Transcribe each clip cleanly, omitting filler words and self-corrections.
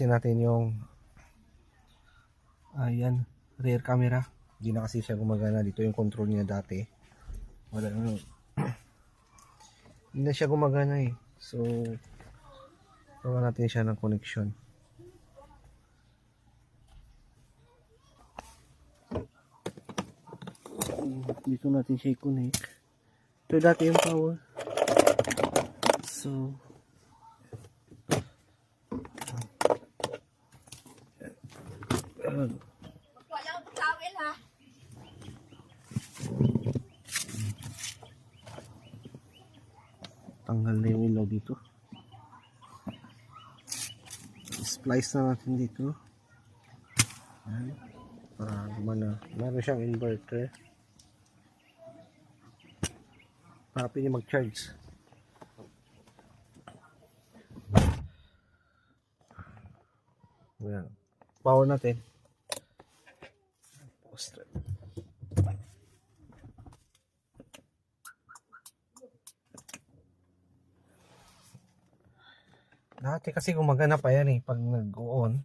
ayusin natin yung ayan, rear camera. Hindi na kasi siya gumagana. Dito yung control niya dati. Wala na. Hindi na siya gumagana eh. So gawa natin siya ng connection. Dito natin siya i-connect. Ito dati yung power. So tanggal na yung ilaw dito. Splice na natin dito. Ayan. Para gumana. Meron siyang inverter para pwede mag-charge. Ayan. Power natin. Dati kasi gumagana pa yan eh pag nag-on.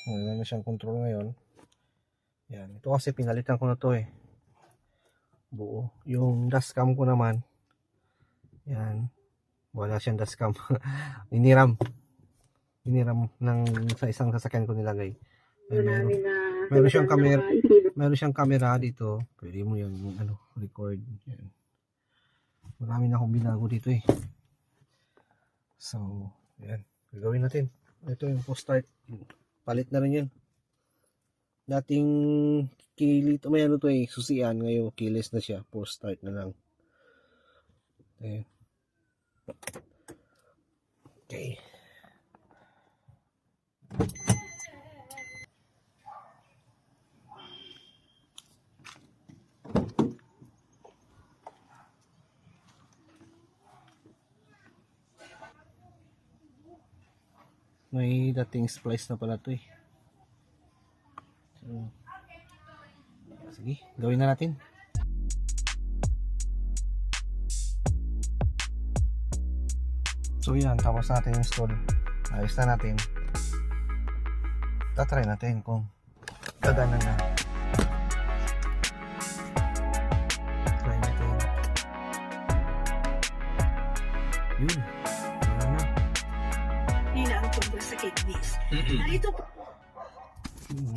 Wala na siyang control ngayon. Yan. Ito kasi pinalitan ko na to eh. Buo. Yung dashcam ko naman. Yan. Wala siyang dashcam. Iniram. Iniram ng sa isang sasakyan ko nilagay. Meron siyang camera. Meron siyang camera dito. Pwede mo yung record. Yan. Marami na akong binago dito eh. So, yan. Gagawin natin. Ito yung post start. Palit na rin yan. Dating kilit. May ano to eh. Susian. Ngayon keyless na siya. Post start na lang. Ayan. Okay. May dating splice na pala to eh. So, sige, gawin na natin. So yan, tapos natin yung install. Ayos na natin. Tatry natin kung gagana na. Try natin. Yun. Sa kidneys. Narito po.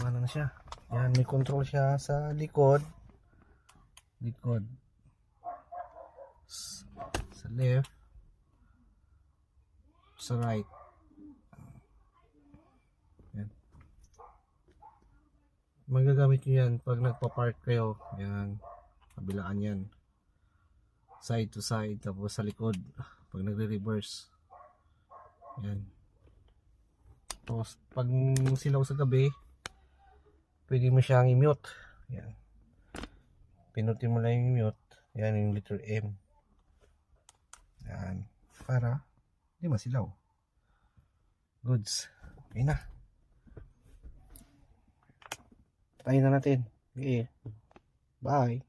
Ano na siya? Yan, may control siya sa likod. Likod. Sa left. Sa right. Yan. Magagamit nyo yan pag nagpa-park kayo. Yan. Kabilaan yan. Side to side. Tapos sa likod. Pag nagre-reverse. Yan. Tapos pag silaw sa gabi, pwede mo siyang i-mute. Yan. Pinutin mo lang yung mute. Yan yung letter M. Yan. Para hindi masilaw. Goods. Okay na. Tayo na natin. Okay. Bye.